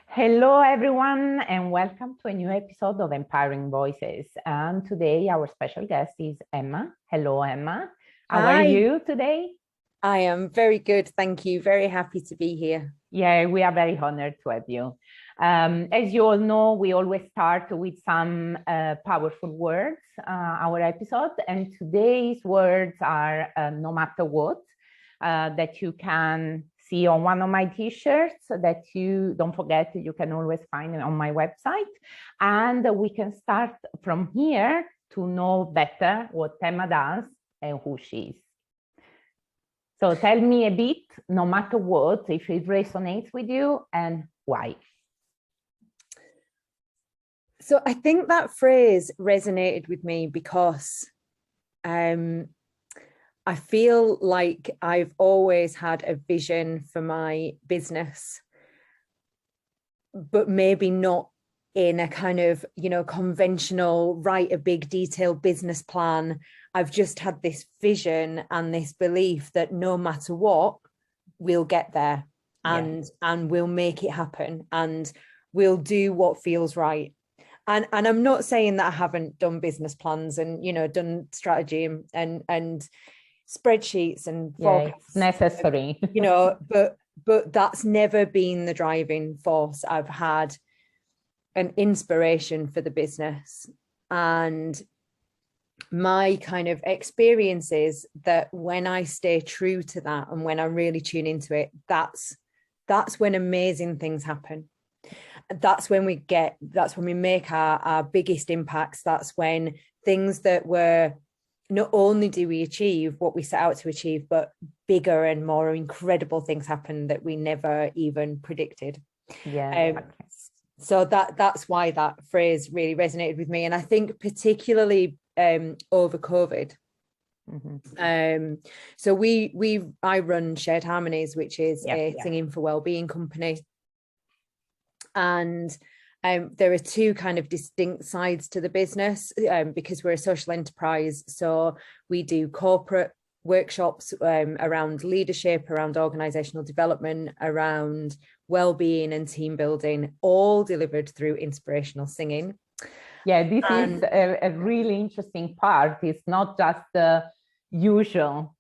Hello, everyone, and welcome to a new episode of Empowering Voices. And today, our special guest is Emma. Hello, Emma. How are Hi, you today? I am very good. Thank you. Very happy to be here. Yeah, we are very honored to have you. As you all know, we always start with some powerful words, our episode, and today's words are no matter what, that you can see on one of my t-shirts that you don't forget, you can always find it on my website. And we can start from here to know better what Emma does and who she is. So tell me a bit, no matter what, if it resonates with you and why. So I think that phrase resonated with me because I feel like I've always had a vision for my business, but maybe not in a kind of, conventional, write a big detailed business plan. I've just had this vision and this belief that no matter what, we'll get there and we'll make it happen and we'll do what feels right. And I'm not saying that I haven't done business plans and, done strategy and spreadsheets and It's forecasts, necessary. but that's never been the driving force. I've had an inspiration for the business, and my kind of experience is that when I stay true to that and when I really tune into it, that's when amazing things happen. That's when we make our biggest impacts. That's when things that were, not only do we achieve what we set out to achieve, but bigger and more incredible things happen that we never even predicted. Yeah. So that's why that phrase really resonated with me. And I think particularly over COVID. So I run Shared Harmonies, which is a singing for wellbeing company. And there are two kind of distinct sides to the business because we're a social enterprise. So we do corporate workshops around leadership, around organizational development, around well-being and team building, all delivered through inspirational singing. Yeah, this is a really interesting part. It's not just the usual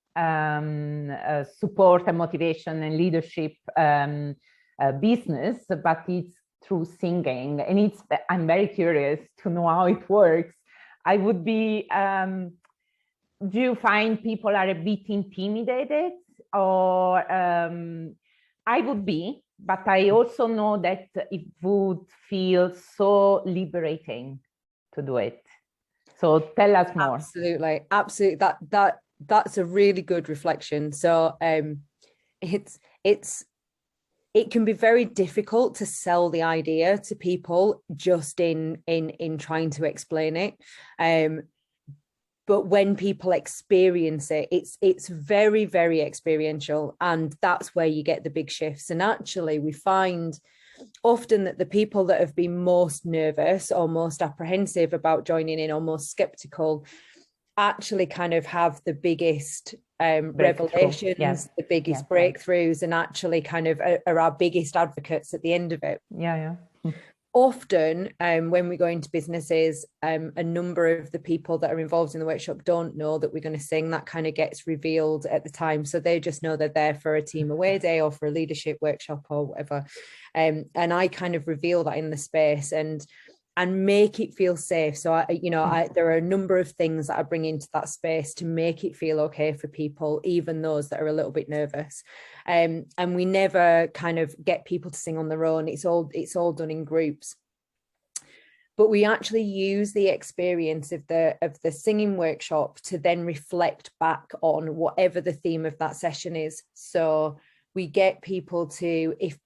support and motivation and leadership business, but it's through singing. And I'm very curious to know how it works. I would be, do you find people are a bit intimidated? Or I would be, but I also know that it would feel so liberating to do it. So tell us more. Absolutely. That's a really good reflection. So it can be very difficult to sell the idea to people just in trying to explain it. But when people experience it, it's very, very experiential. And that's where you get the big shifts. And actually, we find often that the people that have been most nervous or most apprehensive about joining in or most skeptical actually kind of have the biggest revelations, the biggest breakthroughs, and actually kind of are our biggest advocates at the end of it. Often when we go into businesses, a number of the people that are involved in the workshop don't know that we're going to sing. That kind of gets revealed at the time. So they just know they're there for a team away day or for a leadership workshop or whatever. And I kind of reveal that in the space and make it feel safe. So, there are a number of things that I bring into that space to make it feel okay for people, even those that are a little bit nervous. And we never kind of get people to sing on their own. It's all done in groups. But we actually use the experience of the singing workshop to then reflect back on whatever the theme of that session is. So we get people to, if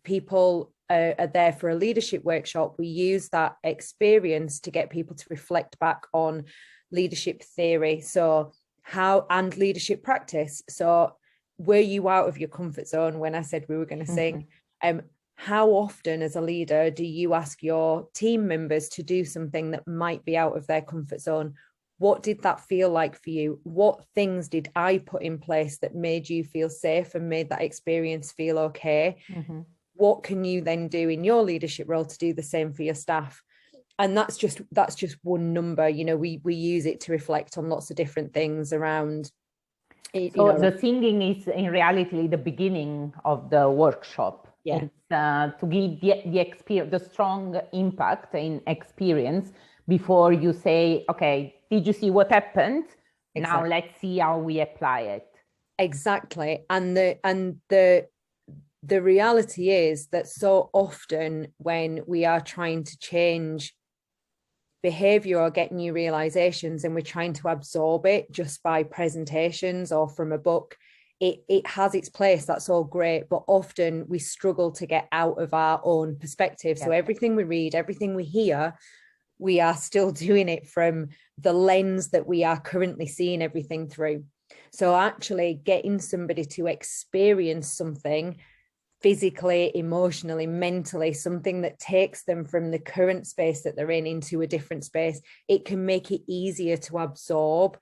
people are there for a leadership workshop, we use that experience to get people to reflect back on leadership theory. So and leadership practice. So were you out of your comfort zone when I said we were going to sing? How often as a leader do you ask your team members to do something that might be out of their comfort zone? What did that feel like for you? What things did I put in place that made you feel safe and made that experience feel okay? what can you then do in your leadership role to do the same for your staff? And that's just one number. You know, we use it to reflect on lots of different things around. So the singing is in reality the beginning of the workshop. Yeah. It's to give the experience, the strong impact in experience before you say, okay, did you see what happened? Exactly. Now let's see how we apply it. Exactly. And the reality is that so often when we are trying to change behavior or get new realizations and we're trying to absorb it just by presentations or from a book, it has its place, that's all great, but often we struggle to get out of our own perspective. So everything we read, everything we hear, we are still doing it from the lens that we are currently seeing everything through. So actually getting somebody to experience something physically, emotionally, mentally, something that takes them from the current space that they're in into a different space, it can make it easier to absorb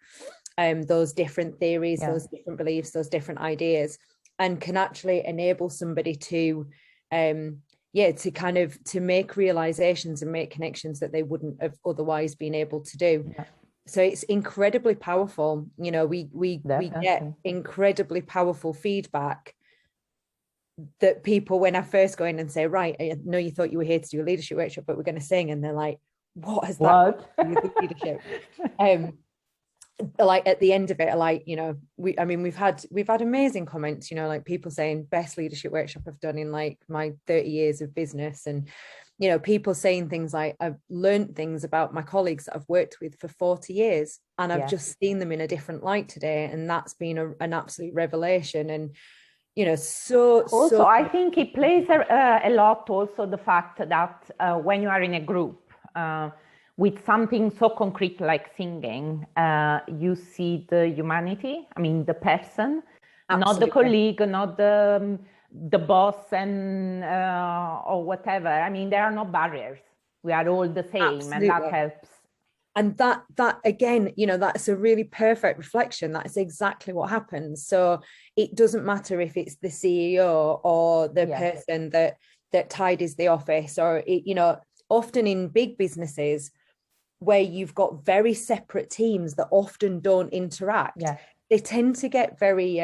those different theories, those different beliefs, those different ideas, and can actually enable somebody to to make realizations and make connections that they wouldn't have otherwise been able to do. So it's incredibly powerful. You know, we get incredibly powerful feedback that people, when I first go in and say, right, I know you thought you were here to do a leadership workshop, but we're going to sing, and they're like, what has that got to do with leadership? Like at the end of it, like, you know, we've had amazing comments, you know, like people saying best leadership workshop I've done in like my 30 years of business. And, you know, people saying things like, I've learned things about my colleagues that I've worked with for 40 years and I've just seen them in a different light today. And that's been an absolute revelation. And, you know, so I think it plays a lot also the fact that when you are in a group, with something so concrete like singing, you see the humanity, I mean, the person, not the colleague, not the boss and or whatever. I mean, there are no barriers. We are all the same, and that helps. And that again, you know, that's a really perfect reflection. That's exactly what happens. So it doesn't matter if it's the CEO or the person that tidies the office, or it, you know, often in big businesses where you've got very separate teams that often don't interact, they tend to get very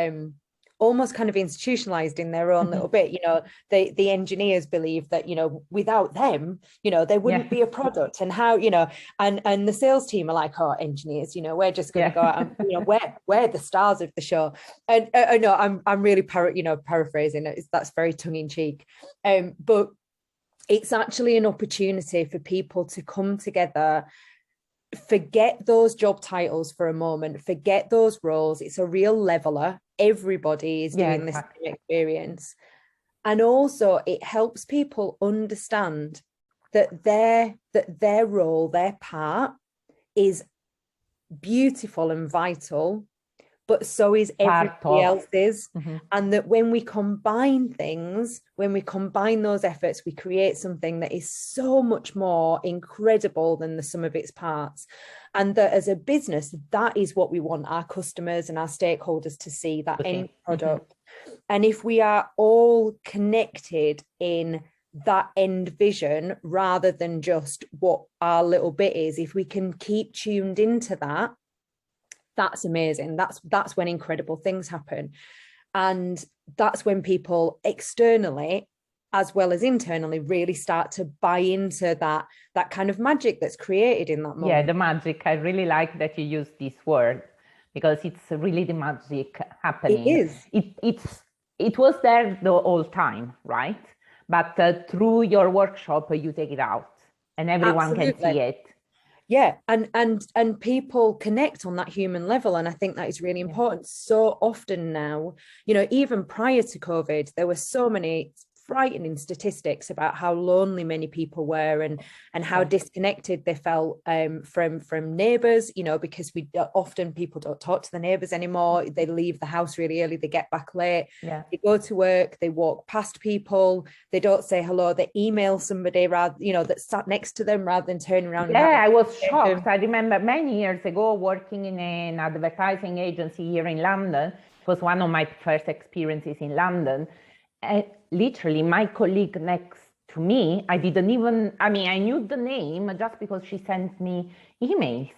almost kind of institutionalized in their own little bit. You know, the engineers believe that, you know, without them, you know, there wouldn't be a product, and how, you know, and the sales team are like, oh, engineers, you know, we're just going to go out and, you know, we're the stars of the show. And no, I'm really paraphrasing it. That's very tongue-in-cheek, but it's actually an opportunity for people to come together, forget those job titles for a moment, forget those roles. It's a real leveler. Everybody is doing this experience. And also it helps people understand that their role, their part is beautiful and vital, but so is everybody else's. And that when we combine things, when we combine those efforts, we create something that is so much more incredible than the sum of its parts. And that as a business, that is what we want our customers and our stakeholders to see, that end product. And if we are all connected in that end vision, rather than just what our little bit is, if we can keep tuned into that, that's amazing. That's when incredible things happen. And that's when people externally as well as internally really start to buy into that kind of magic that's created in that moment. Yeah, the magic. I really like that you use this word, because it's really the magic happening. It is. It was there the whole time, right? But through your workshop, you take it out and everyone can see it. Yeah, and people connect on that human level, and I think that is really important. So often now, you know, even prior to COVID, there were so many frightening statistics about how lonely many people were, and how disconnected they felt from neighbours, you know, because often people don't talk to the neighbours anymore. They leave the house really early, they get back late, they go to work, they walk past people, they don't say hello, they email somebody rather, you know, that's sat next to them rather than turning around. I was shocked. I remember many years ago working in an advertising agency here in London. It was one of my first experiences in London. literally my colleague next to me, I knew the name just because she sent me emails.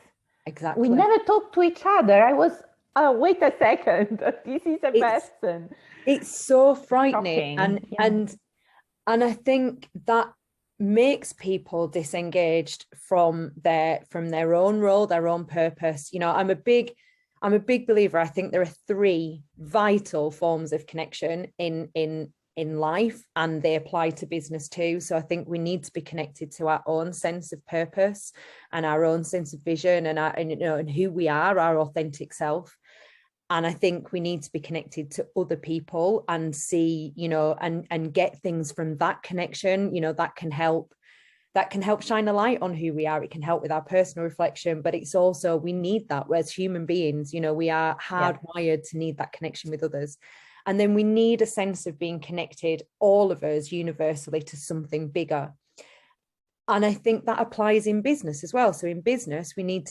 Exactly. We never talked to each other. I was, oh, wait a second, this is a person. It's so frightening. Shocking. And I think that makes people disengaged from their own role, their own purpose. I'm a big believer. I think there are three vital forms of connection in life, and they apply to business too. So I think we need to be connected to our own sense of purpose and our own sense of vision and who we are, our authentic self. And I think we need to be connected to other people and see, and get things from that connection, that can help shine a light on who we are. It can help with our personal reflection, but it's also, we need that as human beings. We are hardwired to need that connection with others. And then we need a sense of being connected, all of us universally, to something bigger. And I think that applies in business as well. So in business, we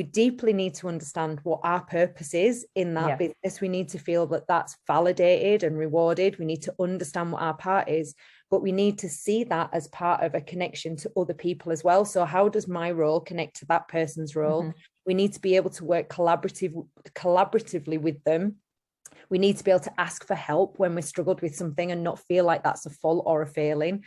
deeply need to understand what our purpose is in that business. We need to feel that that's validated and rewarded. We need to understand what our part is, but we need to see that as part of a connection to other people as well. So how does my role connect to that person's role? Mm-hmm. We need to be able to work collaboratively with them. We need to be able to ask for help when we've struggled with something and not feel like that's a fault or a failing,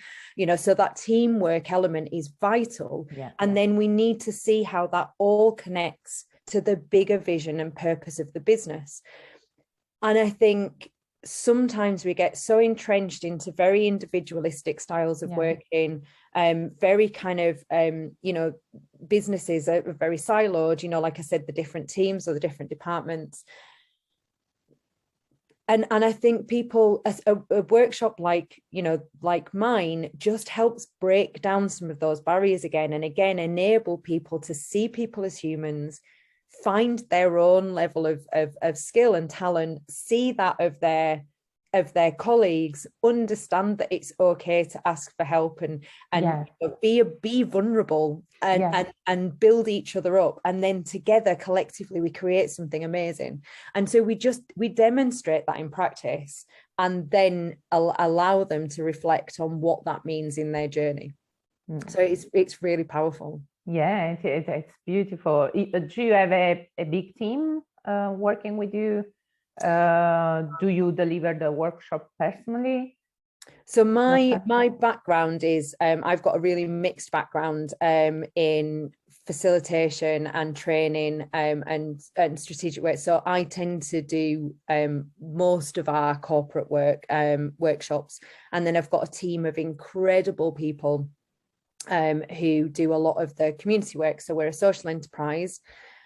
so that teamwork element is vital. And then we need to see how that all connects to the bigger vision and purpose of the business. And I think sometimes we get so entrenched into very individualistic styles of working, very kind of, businesses are very siloed, like I said, the different teams or the different departments. And I think people, a workshop like mine just helps break down some of those barriers again, and again, enable people to see people as humans, find their own level of skill and talent, see that of their colleagues, understand that it's okay to ask for help and be vulnerable and build each other up. And then together, collectively, we create something amazing. And so we demonstrate that in practice, and then allow them to reflect on what that means in their journey. So it's really powerful. Yeah, it's beautiful. Do you have a big team working with you? Do you deliver the workshop personally? So my background is I've got a really mixed background in facilitation and training and strategic work. So I tend to do most of our corporate work workshops, and then I've got a team of incredible people who do a lot of the community work. So we're a social enterprise.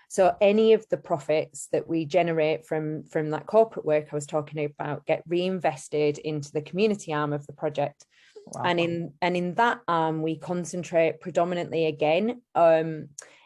So any of the profits that we generate from that corporate work I was talking about get reinvested into the community arm of the project. Wow. And in that arm, we concentrate predominantly again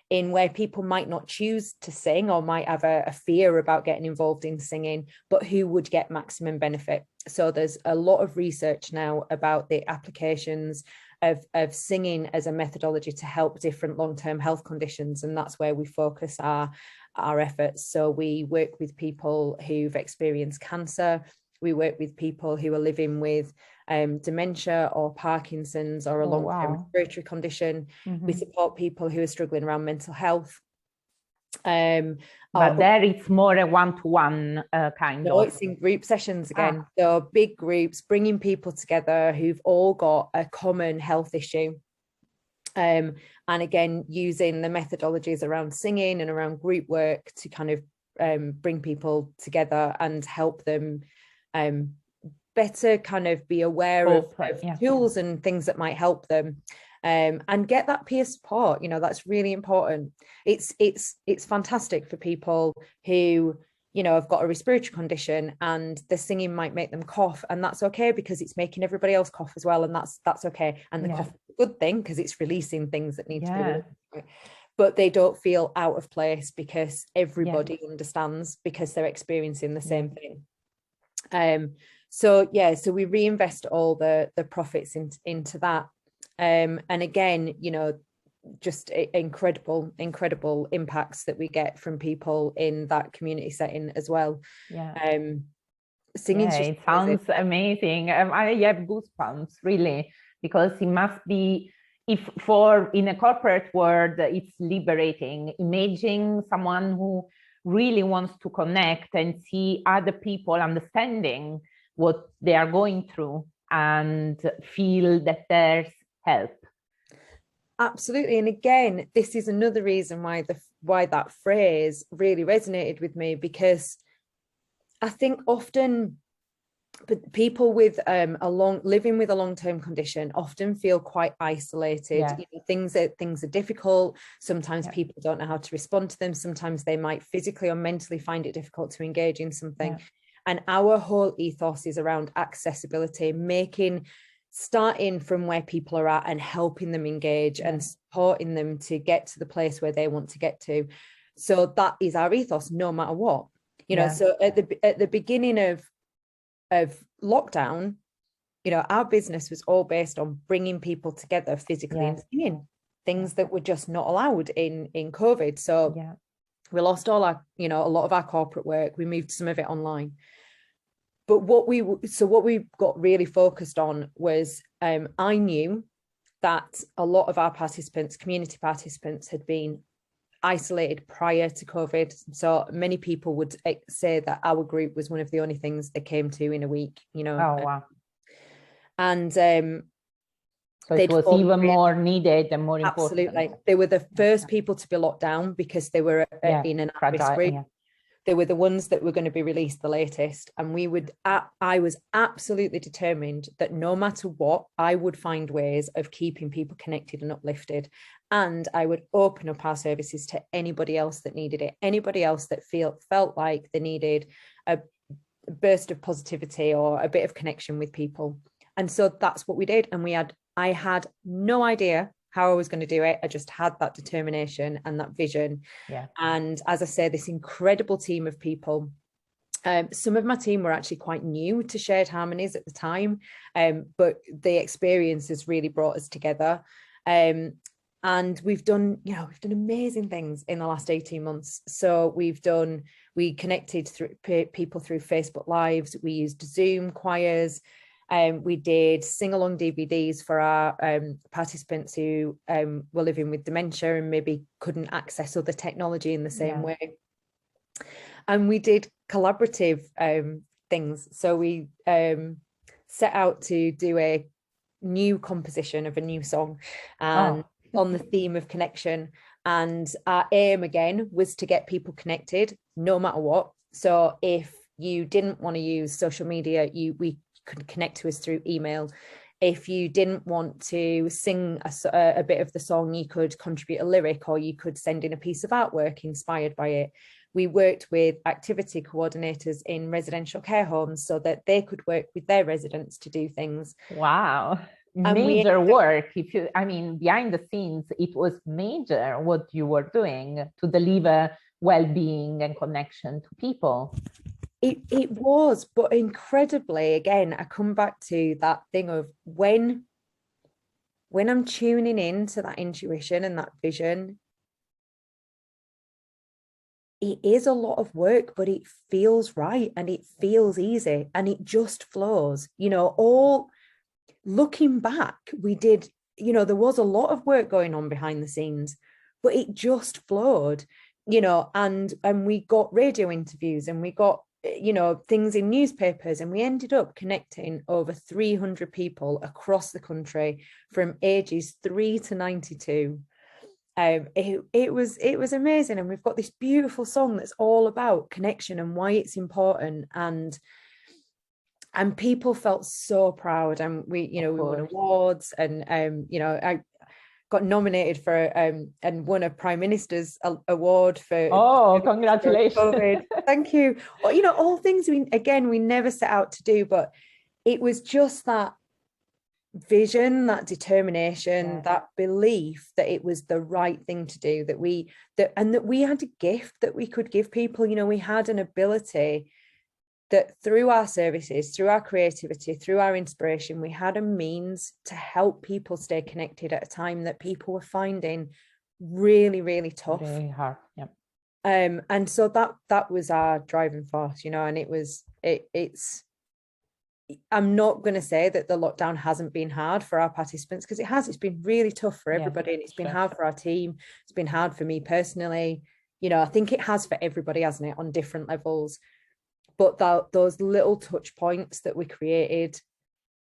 in where people might not choose to sing or might have a fear about getting involved in singing, but who would get maximum benefit. So there's a lot of research now about the applications of singing as a methodology to help different long-term health conditions, and that's where we focus our efforts. So we work with people who've experienced cancer, we work with people who are living with dementia or Parkinson's or a long-term respiratory condition. We support people who are struggling around mental health. But there it's more a one-to-one kind of. It's in group sessions again. So big groups, bringing people together who've all got a common health issue. And again, using the methodologies around singing and around group work to kind of bring people together and help them better kind of be aware of tools and things that might help them. And get that peer support, that's really important. It's fantastic for people who, have got a respiratory condition and the singing might make them cough, and that's okay because it's making everybody else cough as well, and that's okay. And the cough is a good thing because it's releasing things that need to be released. But they don't feel out of place because everybody understands, because they're experiencing the same thing. So we reinvest all the profits into that. And again, just incredible impacts that we get from people in that community setting as well. Singing's Yeah, just it amazing. sounds amazing. I have goosebumps really, because it must be, if for in a corporate world, it's liberating. Imagine someone who really wants to connect and see other people understanding what they are going through and feel that there's help. Absolutely. And again, this is another reason why that phrase really resonated with me, because I think often people with living with a long-term condition often feel quite isolated. Yeah. You know, things are difficult. Sometimes Yeah. people don't know how to respond to them. Sometimes they might physically or mentally find it difficult to engage in something. Yeah. And our whole ethos is around accessibility, starting from where people are at and helping them engage and supporting them to get to the place where they want to get to. So that is our ethos, no matter what. You know, so at the beginning of lockdown, you know, our business was all based on bringing people together physically and singing, things that were just not allowed in COVID. So we lost all our, you know, a lot of our corporate work. We moved some of it online. But what we got really focused on was, I knew that a lot of our community participants, had been isolated prior to COVID. So many people would say that our group was one of the only things they came to in a week, you know. Oh, wow. And so it was even more needed and more important. Absolutely. They were the first people to be locked down because they were in an at-risk group. They were the ones that were going to be released the latest. And I was absolutely determined that no matter what, I would find ways of keeping people connected and uplifted. And I would open up our services to anybody else that needed it, anybody else that felt like they needed a burst of positivity or a bit of connection with people. And so that's what we did. And I had no idea how I was going to do it. I just had that determination and that vision. Yeah. And as I say, this incredible team of people. Some of my team were actually quite new to Shared Harmonies at the time, but the experience has really brought us together. And we've done amazing things in the last 18 months. So we connected through people through Facebook Lives. We used Zoom choirs. We did sing-along DVDs for our participants who were living with dementia and maybe couldn't access other technology in the same way. And we did collaborative things. So we set out to do a new composition of a new song and on the theme of connection. And our aim, again, was to get people connected no matter what. So if you didn't want to use social media, we could connect to us through email. If you didn't want to sing a bit of the song, you could contribute a lyric, or you could send in a piece of artwork inspired by it. We worked with activity coordinators in residential care homes so that they could work with their residents to do things. Wow. Major work. Behind the scenes, it was major what you were doing to deliver well-being and connection to people. It was, but incredibly, again, I come back to that thing of when I'm tuning in to that intuition and that vision, it is a lot of work, but it feels right and it feels easy and it just flows. You know, all looking back, we did, you know, there was a lot of work going on behind the scenes, but it just flowed, you know, and we got radio interviews and we got, you know, things in newspapers, and we ended up connecting over 300 people across the country from ages 3 to 92. It was amazing, and we've got this beautiful song that's all about connection and why it's important, and people felt so proud, and we won awards, and you know, I got nominated for and won a Prime Minister's award for congratulations. Thank you. Well, you know, all things we never set out to do, but it was just that vision, that determination, that belief that it was the right thing to do, that we had a gift that we could give people. You know, we had an ability that through our services, through our creativity, through our inspiration, we had a means to help people stay connected at a time that people were finding really, really tough. Very hard. And so that was our driving force, you know, and it's I'm not going to say that the lockdown hasn't been hard for our participants, because it has. It's been really tough for everybody, and it's been hard for our team. It's been hard for me personally. You know, I think it has for everybody, hasn't it, on different levels. But those little touch points that we created,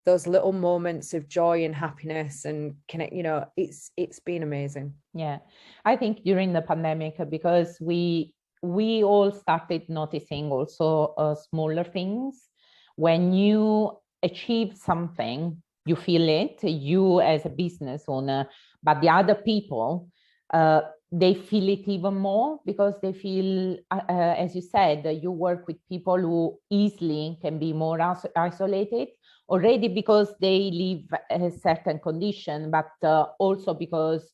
those little moments of joy and happiness and connect, you know, it's been amazing. Yeah, I think during the pandemic, because we all started noticing also smaller things. When you achieve something, you feel it, you as a business owner, but the other people, they feel it even more, because they feel, as you said, you work with people who easily can be more isolated already, because they live a certain condition, but also because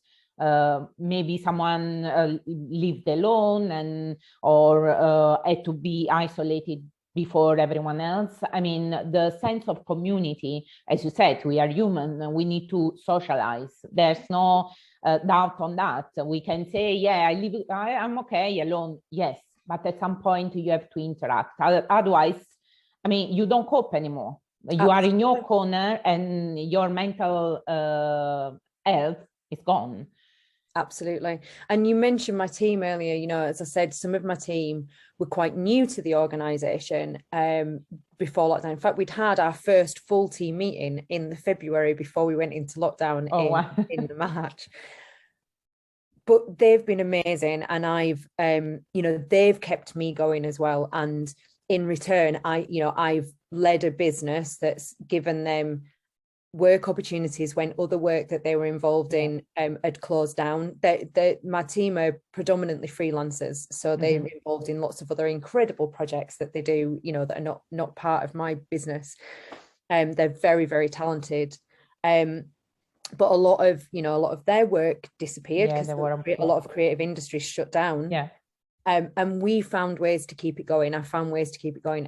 maybe someone lived alone and or had to be isolated before everyone else. I mean, the sense of community, as you said, we are human, we need to socialize. There's no doubt on that. We can say, yeah, I'm okay alone. Yes, but at some point you have to interact. Otherwise, I mean, you don't cope anymore. You are in your corner and your mental health is gone. Absolutely. And you mentioned my team earlier. You know, as I said, some of my team were quite new to the organisation before lockdown. In fact, we'd had our first full team meeting in the February before we went into lockdown in the March. But they've been amazing, and I've they've kept me going as well. And in return, I've led a business that's given them work opportunities when other work that they were involved in had closed down. My team are predominantly freelancers, so they're involved in lots of other incredible projects that they do, you know, that are not part of my business. They're very, very talented. But a lot of their work disappeared because a lot of creative industries shut down. Yeah. And we found ways to keep it going. I found ways to keep it going,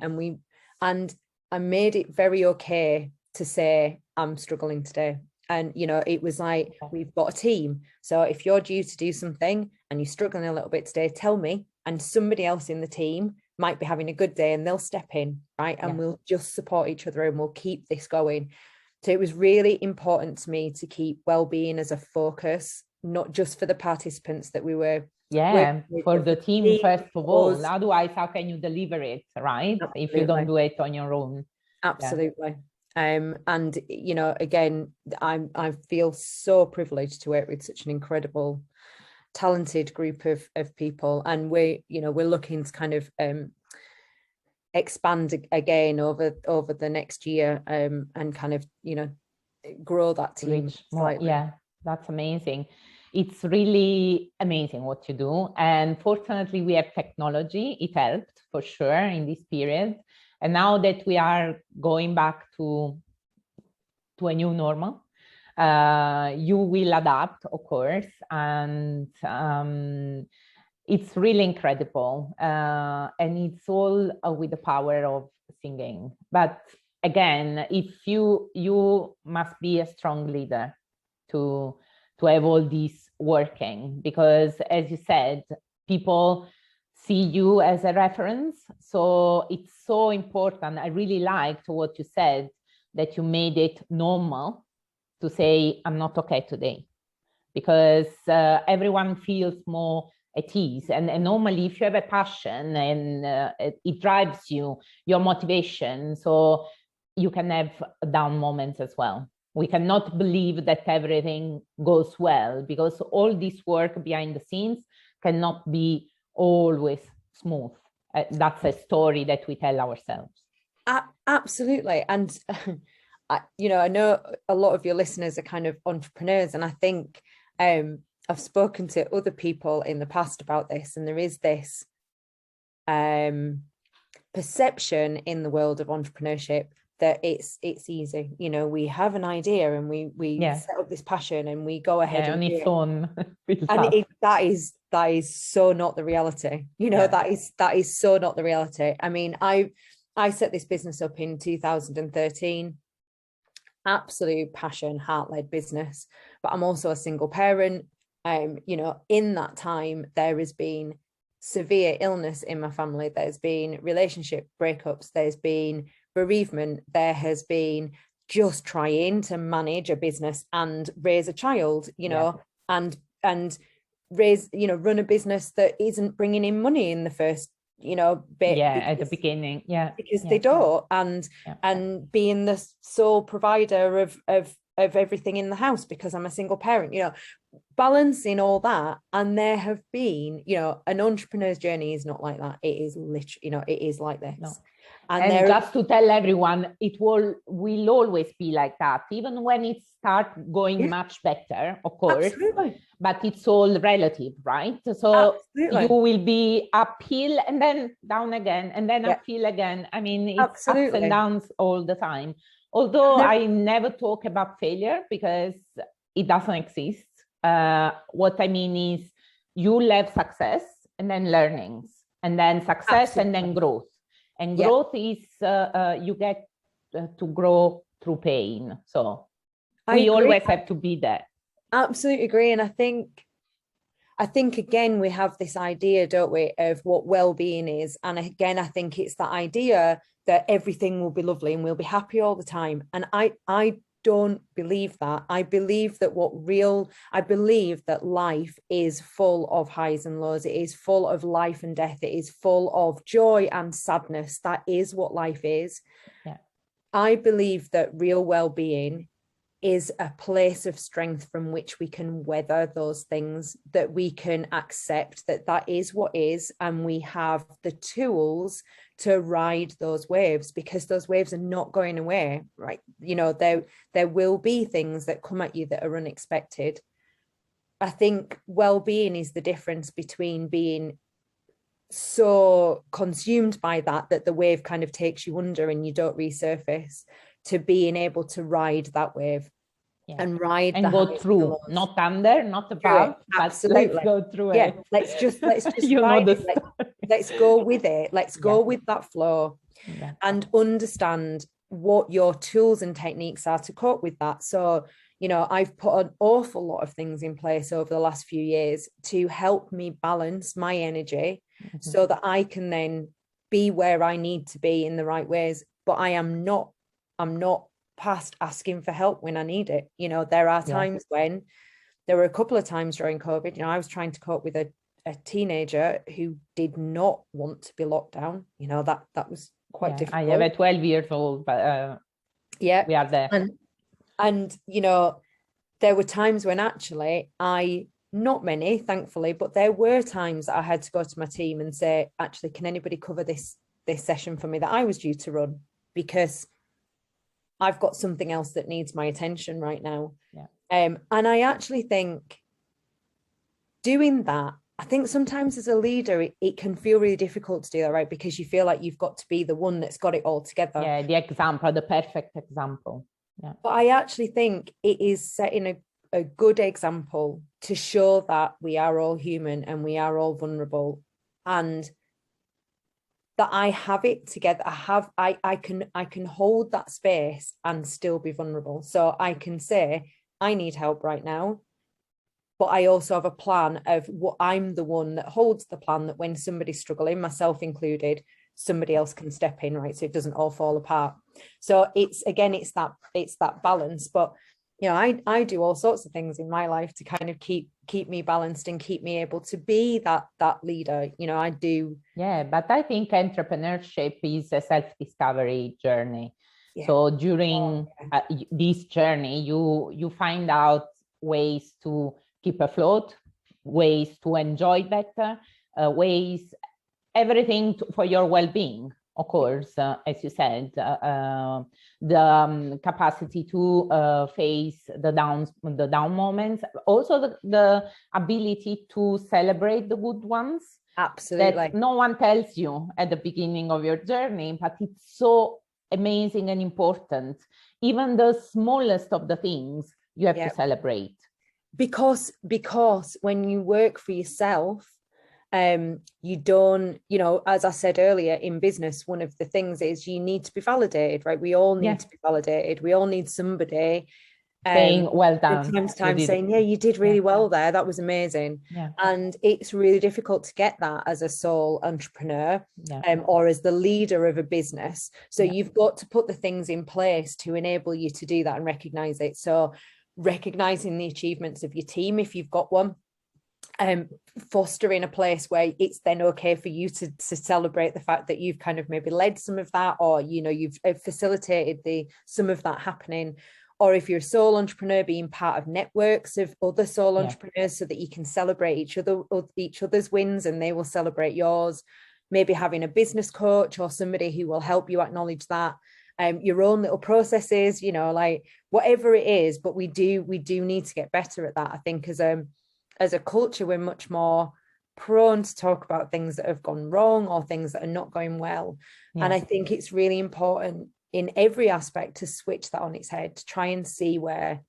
and I made it very okay to say, I'm struggling today. And, you know, it was like, we've got a team. So if you're due to do something and you're struggling a little bit today, tell me. And somebody else in the team might be having a good day and they'll step in, right? And we'll just support each other and we'll keep this going. So it was really important to me to keep well-being as a focus, not just for the participants that we were for the team first of all. Otherwise, how can you deliver it, right? Absolutely. If you don't do it on your own. Absolutely. And you know, again, I feel so privileged to work with such an incredible, talented group of people, and we're looking to kind of expand again over the next year, and kind of, you know, grow that team slightly. Yeah, that's amazing. It's really amazing what you do, and fortunately we have technology. It helped for sure in this period. And now that we are going back to a new normal, you will adapt, of course, and it's really incredible. And it's all with the power of singing. But again, if you must be a strong leader to have all this working, because as you said, people see you as a reference. So it's so important. I really liked what you said, that you made it normal to say, I'm not okay today, because everyone feels more at ease. And normally, if you have a passion and it drives you, your motivation, so you can have down moments as well. We cannot believe that everything goes well, because all this work behind the scenes cannot be always smooth. That's a story that we tell ourselves. Absolutely. And I know a lot of your listeners are kind of entrepreneurs, and I think I've spoken to other people in the past about this, and there is this perception in the world of entrepreneurship that it's easy. You know, we have an idea and we set up this passion and we go ahead on its own. And that is so not the reality. You know, that is so not the reality. I mean, I set this business up in 2013. Absolute passion, heart-led business, but I'm also a single parent. You know, in that time there has been severe illness in my family, there's been relationship breakups, there's been bereavement, there has been just trying to manage a business and raise a child, you know, and raise, you know, run a business that isn't bringing in money in the first, you know, bit. At the beginning. Because they don't. And being the sole provider of everything in the house because I'm a single parent, you know, balancing all that. And there have been, you know, an entrepreneur's journey is not like that. It is literally, you know, it is like this. No. And just to tell everyone, it will always be like that, even when it starts going much better, of course. Absolutely. But it's all relative, right? So you will be uphill and then down again, and then uphill again. I mean, it's ups and downs all the time. Although I never talk about failure because it doesn't exist. What I mean is you'll have success and then learnings, and then success and then growth. And growth is you get to grow through pain. So we always have to be there. Absolutely agree. And I think again, we have this idea, don't we, of what well-being is. And again, I think it's the idea that everything will be lovely and we'll be happy all the time. And I don't believe that. I believe that life is full of highs and lows. It is full of life and death. It is full of joy and sadness. That is what life is. Yeah. I believe that real well-being is a place of strength from which we can weather those things, that we can accept that is what is, and we have the tools to ride those waves, because those waves are not going away, right? You know, there will be things that come at you that are unexpected. I think well-being is the difference between being so consumed by that the wave kind of takes you under and you don't resurface, to being able to ride that wave and ride and go through, not under, not above, but let's go through it. Let's just you ride it. Let's go with it. Let's go with that flow and understand what your tools and techniques are to cope with that. So, you know, I've put an awful lot of things in place over the last few years to help me balance my energy so that I can then be where I need to be in the right ways. But I'm not past asking for help when I need it. You know, there are times when there were a couple of times during COVID, you know, I was trying to cope with a teenager who did not want to be locked down. You know, that was quite difficult. I have a 12-year-old, but we are there. And, you know, there were times when actually not many, thankfully, but there were times that I had to go to my team and say, actually, can anybody cover this session for me that I was due to run? Because I've got something else that needs my attention right now. And I actually think doing that, I think sometimes as a leader, it can feel really difficult to do that, right? Because you feel like you've got to be the one that's got it all together. Yeah, the example, the perfect example. Yeah. But I actually think it is setting a good example to show that we are all human and we are all vulnerable, and that I have it together. I can hold that space and still be vulnerable. So I can say, I need help right now, but I also have a plan of what I'm the one that holds the plan, that when somebody's struggling, myself included, somebody else can step in, right? So it doesn't all fall apart. So it's that balance. But you know, I do all sorts of things in my life to kind of keep me balanced and keep me able to be that leader. You know, I do. Yeah, but I think entrepreneurship is a self-discovery journey. Yeah. So during this journey, you find out ways to keep afloat, ways to enjoy better, everything for your well-being. Of course, as you said, the capacity to face the down moments, also the ability to celebrate the good ones. Absolutely. That no one tells you at the beginning of your journey, but it's so amazing and important. Even the smallest of the things you have to celebrate. Because when you work for yourself, you don't, you know, as I said earlier, in business, one of the things is you need to be validated, right? We all need to be validated. We all need somebody saying, well done. Time to time saying, yeah, you did really well there. That was amazing. Yeah. And it's really difficult to get that as a sole entrepreneur, or as the leader of a business. So you've got to put the things in place to enable you to do that and recognize it. So recognizing the achievements of your team, if you've got one, fostering a place where it's then okay for you to celebrate the fact that you've kind of maybe led some of that, or, you know, you've facilitated some of that happening. Or if you're a sole entrepreneur, being part of networks of other sole entrepreneurs, so that you can celebrate each other's wins and they will celebrate yours. Maybe having a business coach or somebody who will help you acknowledge that. Your own little processes, you know, like whatever it is. But we do need to get better at that. I think as a culture, we're much more prone to talk about things that have gone wrong or things that are not going well. And I think it's really important in every aspect to switch that on its head, to try and see where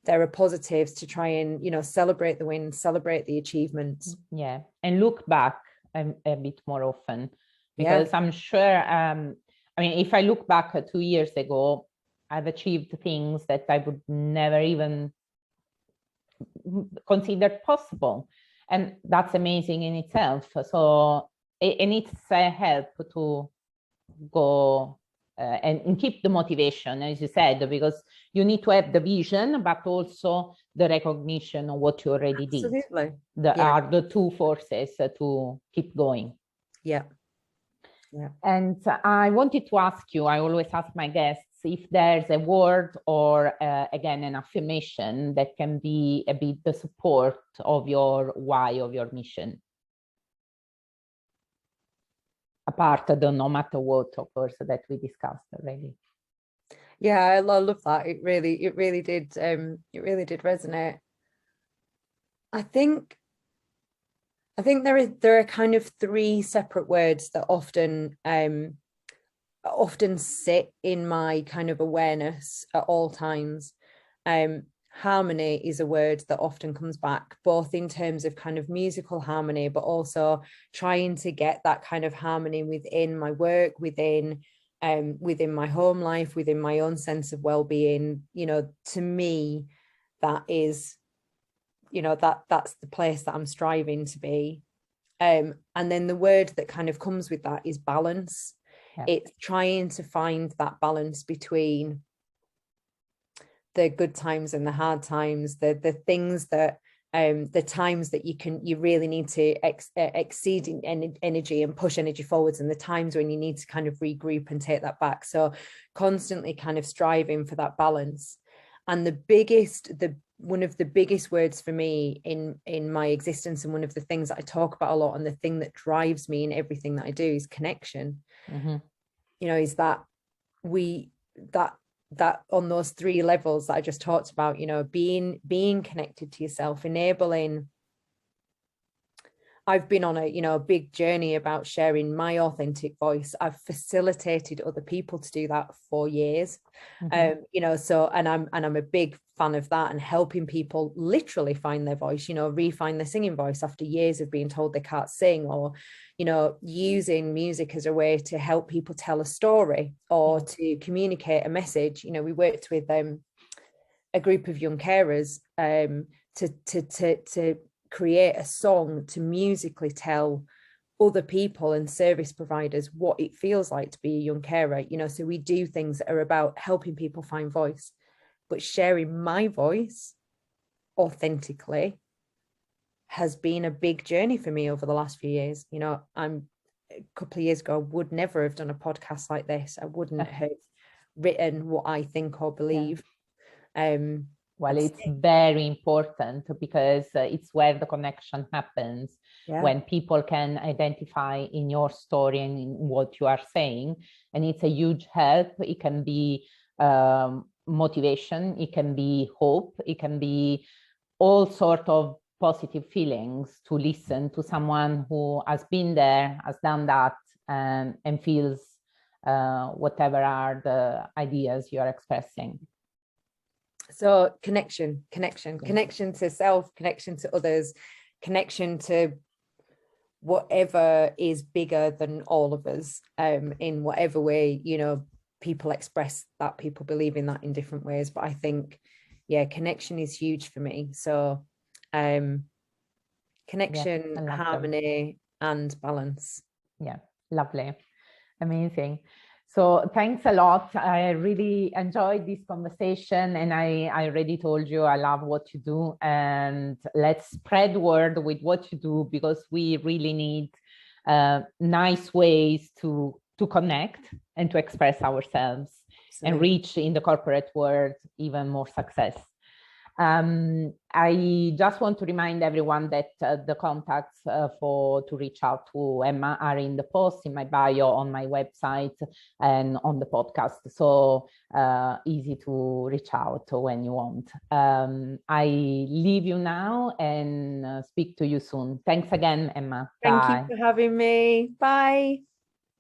there are positives, to try and, you know, celebrate the wins, celebrate the achievements. Yeah. And look back a bit more often, because I'm sure, I mean, if I look back 2 years ago, I've achieved things that I would never even consider possible. And that's amazing in itself. So it needs help to go and keep the motivation, as you said, because you need to have the vision, but also the recognition of what you already did. Absolutely. Are the two forces to keep going. Yeah. And I wanted to ask you, I always ask my guests, if there's a word or again, an affirmation that can be a bit the support of your why, of your mission. Apart of the no matter what, of course, that we discussed already. Yeah, I love that. It really did resonate. I think there are kind of three separate words that often sit in my kind of awareness at all times. Harmony is a word that often comes back, both in terms of kind of musical harmony, but also trying to get that kind of harmony within my work, within my home life, within my own sense of well-being. You know, to me, that is, you know, that's the place that I'm striving to be. And then the word that kind of comes with that is balance. It's trying to find that balance between the good times and the hard times, the things that the times that you really need to exceed in energy and push energy forwards, and the times when you need to kind of regroup and take that back. So constantly kind of striving for that balance. And one of the biggest words for me in my existence, and one of the things that I talk about a lot, and the thing that drives me in everything that I do, is connection. You know, is that that on those three levels that I just talked about, you know, being connected to yourself, enabling. I've been on a big journey about sharing my authentic voice. I've facilitated other people to do that for years. You know, so and I'm a big fan of that, and helping people literally find their voice, you know, refine their singing voice after years of being told they can't sing, or, you know, using music as a way to help people tell a story or to communicate a message. You know, we worked with a group of young carers to create a song to musically tell other people and service providers what it feels like to be a young carer. You know, so we do things that are about helping people find voice, but sharing my voice authentically has been a big journey for me over the last few years. You know, a couple of years ago, I would never have done a podcast like this. I wouldn't have written what I think or believe. Well, it's very important, because it's where the connection happens. When people can identify in your story and in what you are saying, and it's a huge help. It can be motivation, it can be hope, it can be all sort of positive feelings to listen to someone who has been there, has done that, and feels whatever are the ideas you're expressing. So connection to self, connection to others, connection to whatever is bigger than all of us, in whatever way, you know, people express that, people believe in that in different ways. But I think, yeah, connection is huge for me. So connection, I love them. harmony, and balance. Yeah, lovely. Amazing. So thanks a lot. I really enjoyed this conversation, and I already told you I love what you do, and let's spread word with what you do, because we really need nice ways to connect and to express ourselves. Absolutely. And reach in the corporate world even more success. I just want to remind everyone that the contacts to reach out to Emma are in the post in my bio on my website and on the podcast. So easy to reach out when you want. I leave you now and speak to you soon. Thanks again, Emma. Thank Bye. you for having me. Bye.